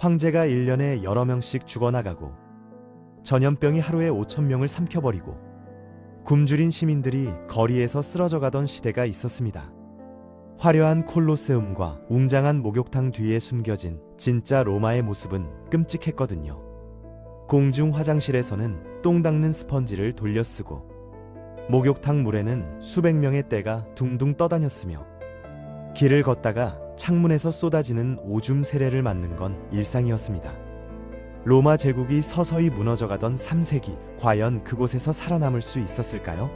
황제가 1년에 여러 명씩 죽어나가고 전염병이 하루에 5,000명을 삼켜버리고 굶주린 시민들이 거리에서 쓰러져가던 시대가 있었습니다. 화려한 콜로세움과 웅장한 목욕탕 뒤에 숨겨진 진짜 로마의 모습은 끔찍했거든요. 공중 화장실에서는 똥 닦는 스펀지를 돌려 쓰고 목욕탕 물에는 수백 명의 떼가 둥둥 떠다녔으며 길을 걷다가 창문에서 쏟아지는 오줌 세례를 맞는 건 일상이었습니다. 로마 제국이 서서히 무너져가던 3세기, 과연 그곳에서 살아남을 수 있었을까요?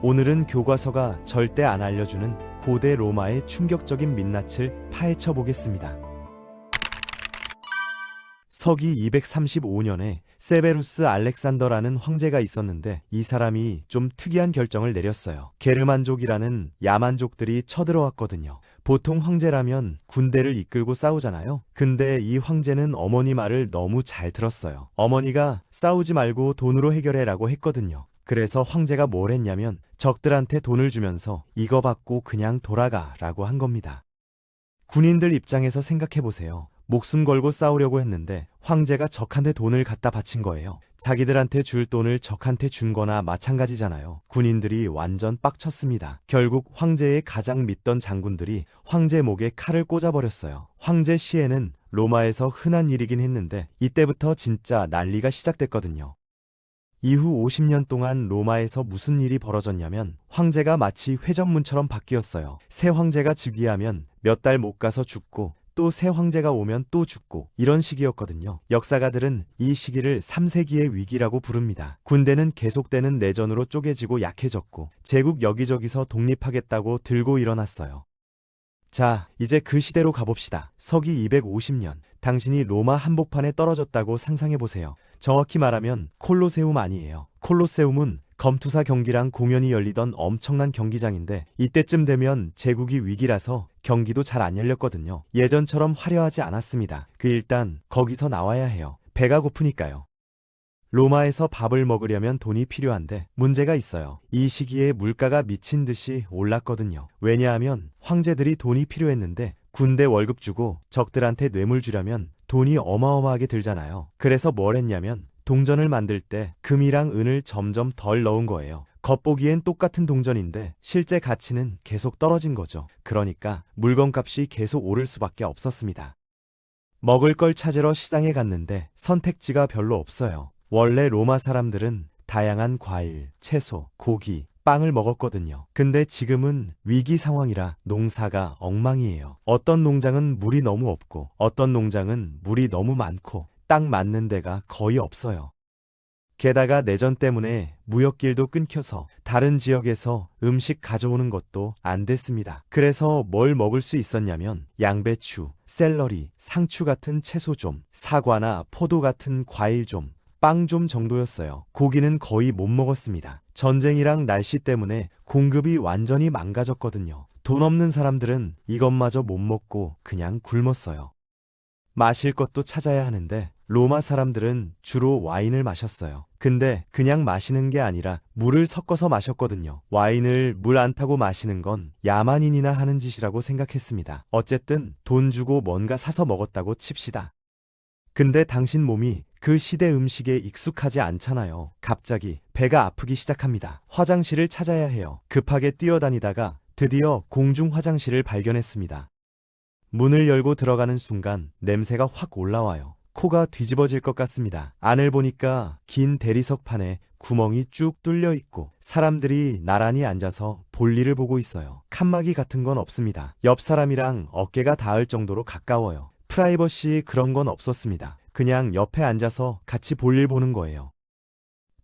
오늘은 교과서가 절대 안 알려주는 고대 로마의 충격적인 민낯을 파헤쳐 보겠습니다. 서기 235년에 세베루스 알렉산더라는 황제가 있었는데 이 사람이 좀 특이한 결정을 내렸어요. 게르만족이라는 야만족들이 쳐들어왔거든요. 보통 황제라면 군대를 이끌고 싸우잖아요. 근데 이 황제는 어머니 말을 너무 잘 들었어요. 어머니가 싸우지 말고 돈으로 해결해라고 했거든요. 그래서 황제가 뭘 했냐면 적들한테 돈을 주면서 이거 받고 그냥 돌아가라고 한 겁니다. 군인들 입장에서 생각해보세요. 목숨 걸고 싸우려고 했는데 황제가 적한테 돈을 갖다 바친 거예요. 자기들한테 줄 돈을 적한테 준 거나 마찬가지잖아요. 군인들이 완전 빡쳤습니다. 결국 황제의 가장 믿던 장군들이 황제 목에 칼을 꽂아버렸어요. 황제 시해는 로마에서 흔한 일이긴 했는데 이때부터 진짜 난리가 시작됐거든요. 이후 50년 동안 로마에서 무슨 일이 벌어졌냐면 황제가 마치 회전문처럼 바뀌었어요. 새 황제가 즉위하면 몇 달 못 가서 죽고 또 새 황제가 오면 또 죽고 이런 시기였거든요. 역사가들은 이 시기를 3세기의 위기라고 부릅니다. 군대는 계속되는 내전으로 쪼개지고 약해졌고 제국 여기저기서 독립하겠다고 들고 일어났어요. 자, 이제 그 시대로 가봅시다. 서기 250년, 당신이 로마 한복판에 떨어졌다고 상상해보세요. 정확히 말하면 콜로세움 아니에요. 콜로세움은 검투사 경기랑 공연이 열리던 엄청난 경기장인데 이때쯤 되면 제국이 위기라서 경기도 잘 안 열렸거든요. 예전처럼 화려하지 않았습니다. 일단 거기서 나와야 해요. 배가 고프니까요. 로마에서 밥을 먹으려면 돈이 필요한데 문제가 있어요. 이 시기에 물가가 미친 듯이 올랐거든요. 왜냐하면 황제들이 돈이 필요했는데 군대 월급 주고 적들한테 뇌물 주려면 돈이 어마어마하게 들잖아요. 그래서 뭘 했냐면 동전을 만들 때 금이랑 은을 점점 덜 넣은 거예요. 겉보기엔 똑같은 동전인데 실제 가치는 계속 떨어진 거죠. 그러니까 물건값이 계속 오를 수밖에 없었습니다. 먹을 걸 찾으러 시장에 갔는데 선택지가 별로 없어요. 원래 로마 사람들은 다양한 과일, 채소, 고기, 빵을 먹었거든요. 근데 지금은 위기 상황이라 농사가 엉망이에요. 어떤 농장은 물이 너무 없고 어떤 농장은 물이 너무 많고 딱 맞는 데가 거의 없어요. 게다가 내전 때문에 무역길도 끊겨서 다른 지역에서 음식 가져오는 것도 안 됐습니다. 그래서 뭘 먹을 수 있었냐면 양배추, 샐러리, 상추 같은 채소 좀, 사과나 포도 같은 과일 좀, 빵 좀 정도였어요. 고기는 거의 못 먹었습니다. 전쟁이랑 날씨 때문에 공급이 완전히 망가졌거든요. 돈 없는 사람들은 이것마저 못 먹고 그냥 굶었어요. 마실 것도 찾아야 하는데 로마 사람들은 주로 와인을 마셨어요. 근데 그냥 마시는 게 아니라 물을 섞어서 마셨거든요. 와인을 물 안 타고 마시는 건 야만인이나 하는 짓이라고 생각했습니다. 어쨌든 돈 주고 뭔가 사서 먹었다고 칩시다. 근데 당신 몸이 그 시대 음식에 익숙하지 않잖아요. 갑자기 배가 아프기 시작합니다. 화장실을 찾아야 해요. 급하게 뛰어다니다가 드디어 공중 화장실을 발견했습니다. 문을 열고 들어가는 순간 냄새가 확 올라와요. 코가 뒤집어질 것 같습니다. 안을 보니까 긴 대리석판에 구멍이 쭉 뚫려 있고 사람들이 나란히 앉아서 볼일을 보고 있어요. 칸막이 같은 건 없습니다. 옆 사람이랑 어깨가 닿을 정도로 가까워요. 프라이버시 그런 건 없었습니다. 그냥 옆에 앉아서 같이 볼일 보는 거예요.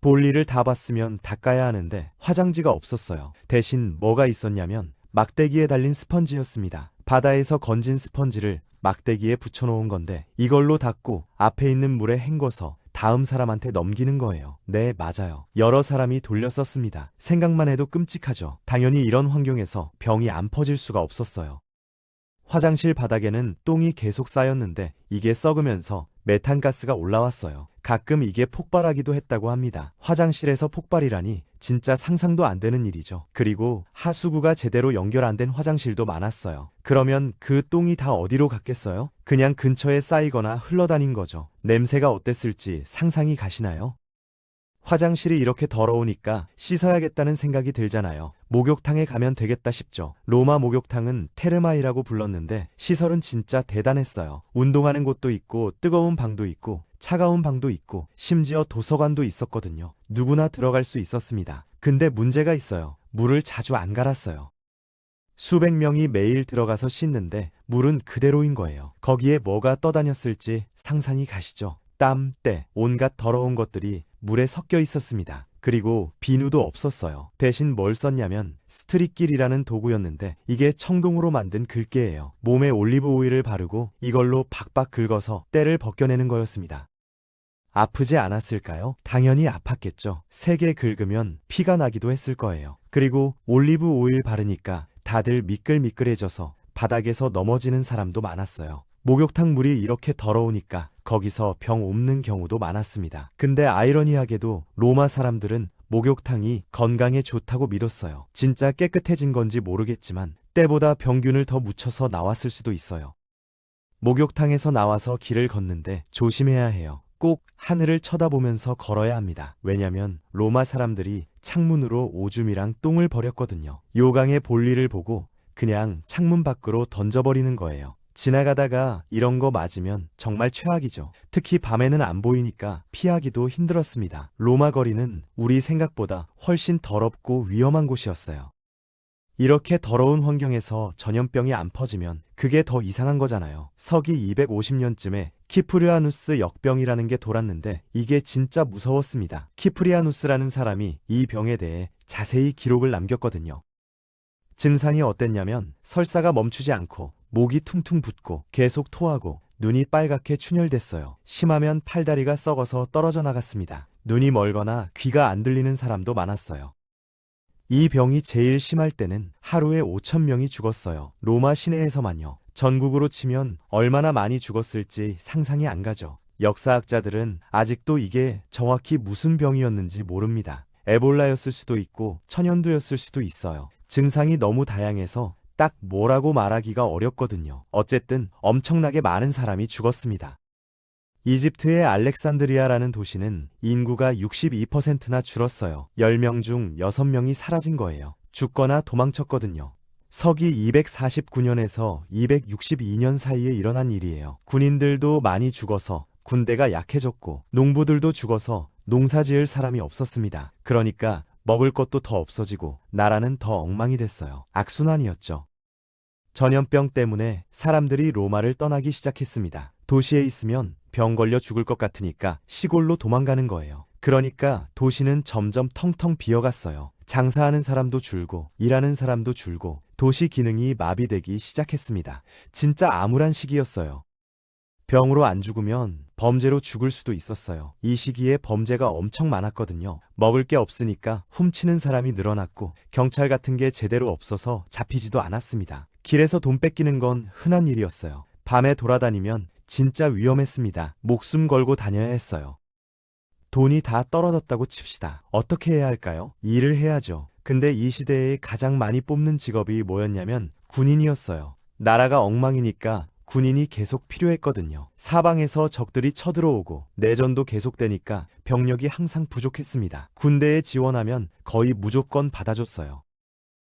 볼일을 다 봤으면 닦아야 하는데 화장지가 없었어요. 대신 뭐가 있었냐면 막대기에 달린 스펀지였습니다. 바다에서 건진 스펀지를 막대기에 붙여놓은 건데 이걸로 닦고 앞에 있는 물에 헹궈서 다음 사람한테 넘기는 거예요. 네, 맞아요. 여러 사람이 돌려 썼습니다. 생각만 해도 끔찍하죠. 당연히 이런 환경에서 병이 안 퍼질 수가 없었어요. 화장실 바닥에는 똥이 계속 쌓였는데 이게 썩으면서 메탄가스가 올라왔어요. 가끔 이게 폭발하기도 했다고 합니다. 화장실에서 폭발이라니 진짜 상상도 안 되는 일이죠. 그리고 하수구가 제대로 연결 안 된 화장실도 많았어요. 그러면 그 똥이 다 어디로 갔겠어요? 그냥 근처에 쌓이거나 흘러다닌 거죠. 냄새가 어땠을지 상상이 가시나요? 화장실이 이렇게 더러우니까 씻어야겠다는 생각이 들잖아요. 목욕탕에 가면 되겠다 싶죠. 로마 목욕탕은 테르마이라고 불렀는데 시설은 진짜 대단했어요. 운동하는 곳도 있고 뜨거운 방도 있고 차가운 방도 있고 심지어 도서관도 있었거든요. 누구나 들어갈 수 있었습니다. 근데 문제가 있어요. 물을 자주 안 갈았어요. 수백 명이 매일 들어가서 씻는데 물은 그대로인 거예요. 거기에 뭐가 떠다녔을지 상상이 가시죠? 땀, 때, 온갖 더러운 것들이 물에 섞여 있었습니다. 그리고 비누도 없었어요. 대신 뭘 썼냐면 스트릿길이라는 도구였는데 이게 청동으로 만든 글개예요. 몸에 올리브 오일을 바르고 이걸로 박박 긁어서 때를 벗겨내는 거였습니다. 아프지 않았을까요? 당연히 아팠겠죠. 세게 긁으면 피가 나기도 했을 거예요. 그리고 올리브 오일 바르니까 다들 미끌미끌해져서 바닥에서 넘어지는 사람도 많았어요. 목욕탕 물이 이렇게 더러우니까 거기서 병 옮는 경우도 많았습니다. 근데 아이러니하게도 로마 사람들은 목욕탕이 건강에 좋다고 믿었어요. 진짜 깨끗해진 건지 모르겠지만 때보다 병균을 더 묻혀서 나왔을 수도 있어요. 목욕탕에서 나와서 길을 걷는데 조심해야 해요. 꼭 하늘을 쳐다보면서 걸어야 합니다. 왜냐면 로마 사람들이 창문으로 오줌이랑 똥을 버렸거든요. 요강의 볼일을 보고 그냥 창문 밖으로 던져버리는 거예요. 지나가다가 이런 거 맞으면 정말 최악이죠. 특히 밤에는 안 보이니까 피하기도 힘들었습니다. 로마 거리는 우리 생각보다 훨씬 더럽고 위험한 곳이었어요. 이렇게 더러운 환경에서 전염병이 안 퍼지면 그게 더 이상한 거잖아요. 서기 250년쯤에 키프리아누스 역병이라는 게 돌았는데 이게 진짜 무서웠습니다. 키프리아누스라는 사람이 이 병에 대해 자세히 기록을 남겼거든요. 증상이 어땠냐면 설사가 멈추지 않고 목이 퉁퉁 붓고 계속 토하고 눈이 빨갛게 충혈됐어요. 심하면 팔다리가 썩어서 떨어져 나갔습니다. 눈이 멀거나 귀가 안 들리는 사람도 많았어요. 이 병이 제일 심할 때는 하루에 5,000명이 죽었어요. 로마 시내에서만요. 전국으로 치면 얼마나 많이 죽었을지 상상이 안 가죠. 역사학자들은 아직도 이게 정확히 무슨 병이었는지 모릅니다. 에볼라였을 수도 있고 천연두였을 수도 있어요. 증상이 너무 다양해서 딱 뭐라고 말하기가 어렵거든요. 어쨌든 엄청나게 많은 사람이 죽었습니다. 이집트의 알렉산드리아라는 도시는 인구가 62%나 줄었어요. 10명 중 6명이 사라진 거예요. 죽거나 도망쳤거든요. 서기 249년에서 262년 사이에 일어난 일이에요. 군인들도 많이 죽어서 군대가 약해졌고 농부들도 죽어서 농사 지을 사람이 없었습니다. 그러니까 먹을 것도 더 없어지고 나라는 더 엉망이 됐어요. 악순환이었죠. 전염병 때문에 사람들이 로마를 떠나기 시작했습니다. 도시에 있으면 병 걸려 죽을 것 같으니까 시골로 도망가는 거예요. 그러니까 도시는 점점 텅텅 비어갔어요. 장사하는 사람도 줄고 일하는 사람도 줄고 도시 기능이 마비되기 시작했습니다. 진짜 암울한 시기였어요. 병으로 안 죽으면 범죄로 죽을 수도 있었어요. 이 시기에 범죄가 엄청 많았거든요. 먹을 게 없으니까 훔치는 사람이 늘어났고 경찰 같은 게 제대로 없어서 잡히지도 않았습니다. 길에서 돈 뺏기는 건 흔한 일이었어요. 밤에 돌아다니면 진짜 위험했습니다. 목숨 걸고 다녀야 했어요. 돈이 다 떨어졌다고 칩시다. 어떻게 해야 할까요? 일을 해야죠. 근데 이 시대에 가장 많이 뽑는 직업이 뭐였냐면 군인이었어요. 나라가 엉망이니까 군인이 계속 필요했거든요. 사방에서 적들이 쳐들어오고 내전도 계속되니까 병력이 항상 부족했습니다. 군대에 지원하면 거의 무조건 받아줬어요.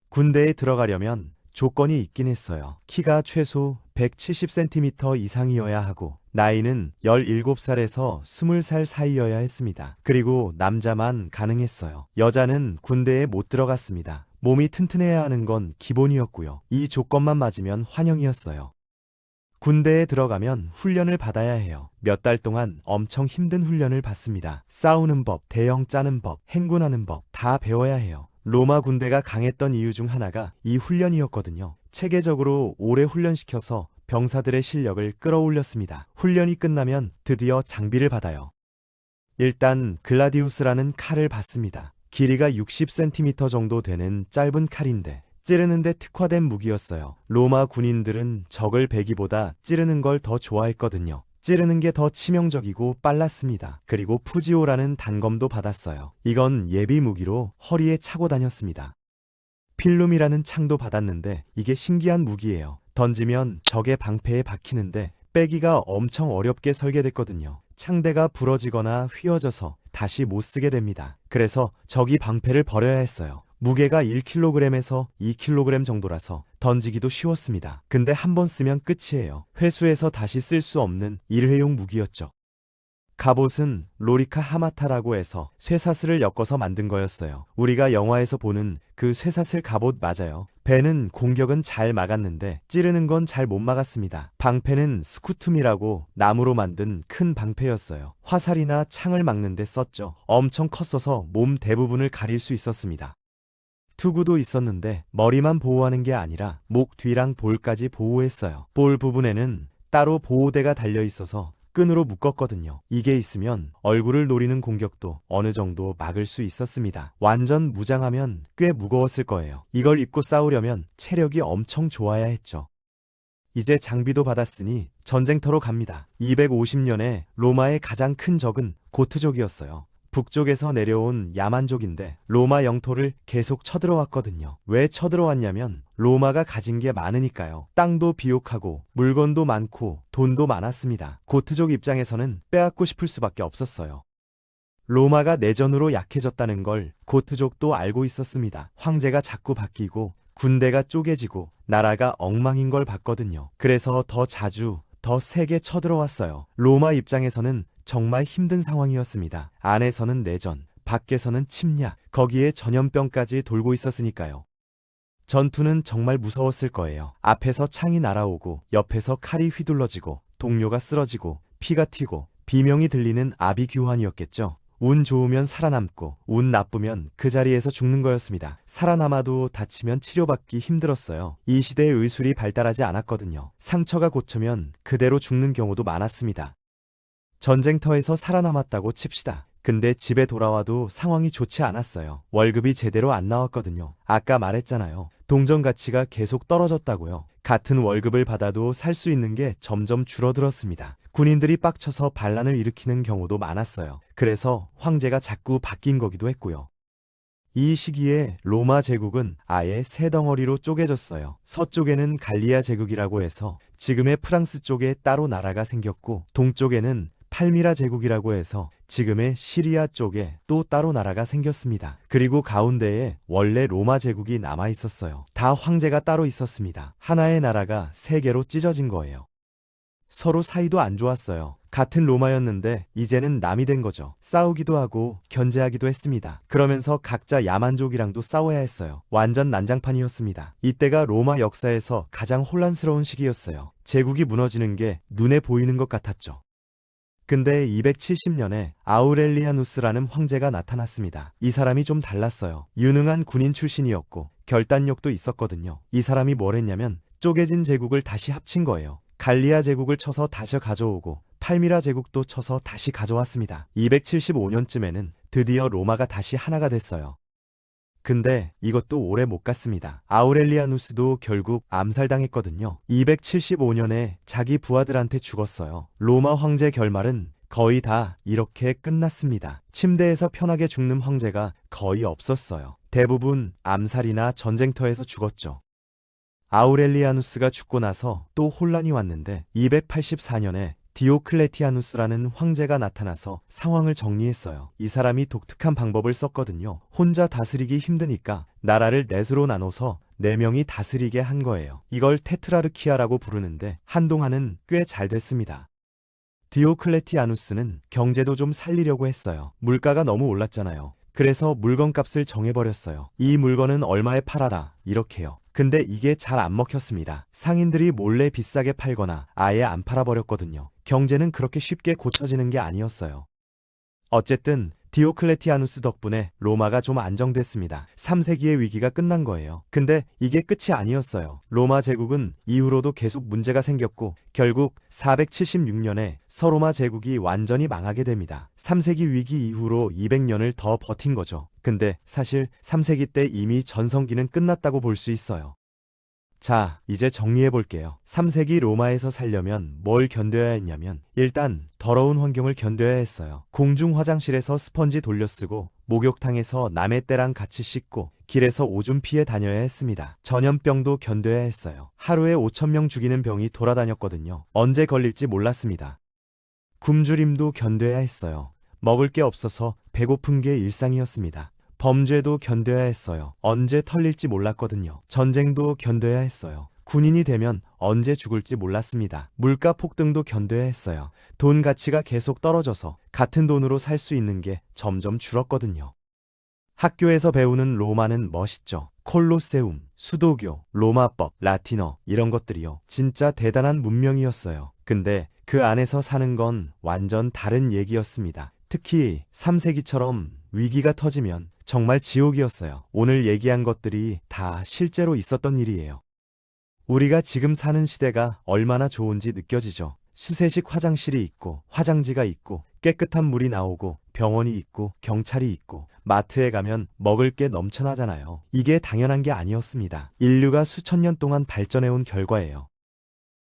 군대에 들어가려면 조건이 있긴 했어요. 키가 최소 170cm 이상이어야 하고 나이는 17살에서 20살 사이여야 했습니다. 그리고 남자만 가능했어요. 여자는 군대에 못 들어갔습니다. 몸이 튼튼해야 하는 건 기본이었고요. 이 조건만 맞으면 환영이었어요. 군대에 들어가면 훈련을 받아야 해요. 몇 달 동안 엄청 힘든 훈련을 받습니다. 싸우는 법, 대형 짜는 법, 행군하는 법 다 배워야 해요. 로마 군대가 강했던 이유 중 하나가 이 훈련이었거든요. 체계적으로 오래 훈련시켜서 병사들의 실력을 끌어올렸습니다. 훈련이 끝나면 드디어 장비를 받아요. 일단 글라디우스라는 칼을 받습니다. 길이가 60cm 정도 되는 짧은 칼인데 찌르는데 특화된 무기였어요. 로마 군인들은 적을 베기보다 찌르는 걸 더 좋아했거든요. 찌르는 게 더 치명적이고 빨랐습니다. 그리고 푸지오라는 단검도 받았어요. 이건 예비 무기로 허리에 차고 다녔습니다. 필름이라는 창도 받았는데 이게 신기한 무기예요. 던지면 적의 방패에 박히는데 빼기가 엄청 어렵게 설계됐거든요. 창대가 부러지거나 휘어져서 다시 못 쓰게 됩니다. 그래서 적이 방패를 버려야 했어요. 무게가 1kg에서 2kg 정도라서 던지기도 쉬웠습니다. 근데 한 번 쓰면 끝이에요. 회수해서 다시 쓸 수 없는 일회용 무기였죠. 갑옷은 로리카 하마타라고 해서 쇠사슬을 엮어서 만든 거였어요. 우리가 영화에서 보는 그 쇠사슬 갑옷 맞아요. 배는 공격은 잘 막았는데 찌르는 건 잘 못 막았습니다. 방패는 스쿠툼이라고 나무로 만든 큰 방패였어요. 화살이나 창을 막는 데 썼죠. 엄청 컸어서 몸 대부분을 가릴 수 있었습니다. 투구도 있었는데 머리만 보호하는 게 아니라 목 뒤랑 볼까지 보호했어요. 볼 부분에는 따로 보호대가 달려 있어서 끈으로 묶었거든요. 이게 있으면 얼굴을 노리는 공격도 어느 정도 막을 수 있었습니다. 완전 무장하면 꽤 무거웠을 거예요. 이걸 입고 싸우려면 체력이 엄청 좋아야 했죠. 이제 장비도 받았으니 전쟁터로 갑니다. 250년에 로마의 가장 큰 적은 고트족이었어요. 북쪽에서 내려온 야만족인데 로마 영토를 계속 쳐들어왔거든요. 왜 쳐들어왔냐면 로마가 가진 게 많으니까요. 땅도 비옥하고 물건도 많고 돈도 많았습니다. 고트족 입장에서는 빼앗고 싶을 수밖에 없었어요. 로마가 내전으로 약해졌다는 걸 고트족도 알고 있었습니다. 황제가 자꾸 바뀌고 군대가 쪼개지고 나라가 엉망인 걸 봤거든요. 그래서 더 자주 더 세게 쳐들어왔어요. 로마 입장에서는 정말 힘든 상황이었습니다. 안에서는 내전, 밖에서는 침략, 거기에 전염병까지 돌고 있었으니까요. 전투는 정말 무서웠을 거예요. 앞에서 창이 날아오고 옆에서 칼이 휘둘러지고 동료가 쓰러지고 피가 튀고 비명이 들리는 아비규환이었겠죠. 운 좋으면 살아남고 운 나쁘면 그 자리에서 죽는 거였습니다. 살아남아도 다치면 치료받기 힘들었어요. 이 시대에 의술이 발달하지 않았거든요. 상처가 고쳐면 그대로 죽는 경우도 많았습니다. 전쟁터에서 살아남았다고 칩시다. 근데 집에 돌아와도 상황이 좋지 않았어요. 월급이 제대로 안 나왔거든요. 아까 말했잖아요. 동전 가치가 계속 떨어졌다고요. 같은 월급을 받아도 살 수 있는 게 점점 줄어들었습니다. 군인들이 빡쳐서 반란을 일으키는 경우도 많았어요. 그래서 황제가 자꾸 바뀐 거기도 했고요. 이 시기에 로마 제국은 아예 세 덩어리로 쪼개졌어요. 서쪽에는 갈리아 제국이라고 해서 지금의 프랑스 쪽에 따로 나라가 생겼고 동쪽에는 팔미라 제국이라고 해서 지금의 시리아 쪽에 또 따로 나라가 생겼습니다. 그리고 가운데에 원래 로마 제국이 남아 있었어요. 다 황제가 따로 있었습니다. 하나의 나라가 세 개로 찢어진 거예요. 서로 사이도 안 좋았어요. 같은 로마였는데 이제는 남이 된 거죠. 싸우기도 하고 견제하기도 했습니다. 그러면서 각자 야만족이랑도 싸워야 했어요. 완전 난장판이었습니다. 이때가 로마 역사에서 가장 혼란스러운 시기였어요. 제국이 무너지는 게 눈에 보이는 것 같았죠. 근데 270년에 아우렐리아누스라는 황제가 나타났습니다. 이 사람이 좀 달랐어요. 유능한 군인 출신이었고 결단력도 있었거든요. 이 사람이 뭘 했냐면 쪼개진 제국을 다시 합친 거예요. 갈리아 제국을 쳐서 다시 가져오고 팔미라 제국도 쳐서 다시 가져왔습니다. 275년쯤에는 드디어 로마가 다시 하나가 됐어요. 근데 이것도 오래 못 갔습니다. 아우렐리아누스도 결국 암살당했거든요. 275년에 자기 부하들한테 죽었어요. 로마 황제 결말은 거의 다 이렇게 끝났습니다. 침대에서 편하게 죽는 황제가 거의 없었어요. 대부분 암살이나 전쟁터에서 죽었죠. 아우렐리아누스가 죽고 나서 또 혼란이 왔는데 284년에 디오클레티아누스라는 황제가 나타나서 상황을 정리했어요. 이 사람이 독특한 방법을 썼거든요. 혼자 다스리기 힘드니까 나라를 넷으로 나눠서 4명이 다스리게 한 거예요. 이걸 테트라르키아라고 부르는데 한동안은 꽤 잘 됐습니다. 디오클레티아누스는 경제도 좀 살리려고 했어요. 물가가 너무 올랐잖아요. 그래서 물건값을 정해버렸어요. 이 물건은 얼마에 팔아라 이렇게요. 근데 이게 잘 안 먹혔습니다. 상인들이 몰래 비싸게 팔거나 아예 안 팔아버렸거든요. 경제는 그렇게 쉽게 고쳐지는 게 아니었어요. 어쨌든 디오클레티아누스 덕분에 로마가 좀 안정됐습니다. 3세기의 위기가 끝난 거예요. 근데 이게 끝이 아니었어요. 로마 제국은 이후로도 계속 문제가 생겼고 결국 476년에 서로마 제국이 완전히 망하게 됩니다. 3세기 위기 이후로 200년을 더 버틴 거죠. 근데 사실 3세기 때 이미 전성기는 끝났다고 볼 수 있어요. 자, 이제 정리해 볼게요. 3세기 로마에서 살려면 뭘 견뎌야 했냐면, 일단 더러운 환경을 견뎌야 했어요. 공중 화장실에서 스펀지 돌려 쓰고, 목욕탕에서 남의 때랑 같이 씻고, 길에서 오줌 피해 다녀야 했습니다. 전염병도 견뎌야 했어요. 하루에 5,000명 죽이는 병이 돌아다녔거든요. 언제 걸릴지 몰랐습니다. 굶주림도 견뎌야 했어요. 먹을 게 없어서 배고픈 게 일상이었습니다. 범죄도 견뎌야 했어요. 언제 털릴지 몰랐거든요. 전쟁도 견뎌야 했어요. 군인이 되면 언제 죽을지 몰랐습니다. 물가 폭등도 견뎌야 했어요. 돈 가치가 계속 떨어져서 같은 돈으로 살 수 있는 게 점점 줄었거든요. 학교에서 배우는 로마는 멋있죠. 콜로세움, 수도교, 로마법, 라틴어 이런 것들이요. 진짜 대단한 문명이었어요. 근데 그 안에서 사는 건 완전 다른 얘기였습니다. 특히 3세기처럼 위기가 터지면 정말 지옥이었어요. 오늘 얘기한 것들이 다 실제로 있었던 일이에요. 우리가 지금 사는 시대가 얼마나 좋은지 느껴지죠. 수세식 화장실이 있고, 화장지가 있고, 깨끗한 물이 나오고, 병원이 있고, 경찰이 있고, 마트에 가면 먹을 게 넘쳐나잖아요. 이게 당연한 게 아니었습니다. 인류가 수천 년 동안 발전해온 결과예요.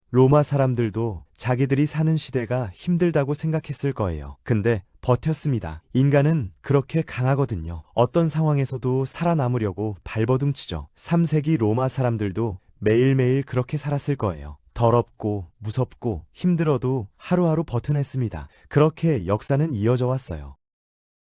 로마 사람들도 자기들이 사는 시대가 힘들다고 생각했을 거예요. 근데 버텼습니다. 인간은 그렇게 강하거든요. 어떤 상황에서도 살아남으려고 발버둥치죠. 3세기 로마 사람들도 매일매일 그렇게 살았을 거예요. 더럽고 무섭고 힘들어도 하루하루 버텨냈습니다. 그렇게 역사는 이어져 왔어요.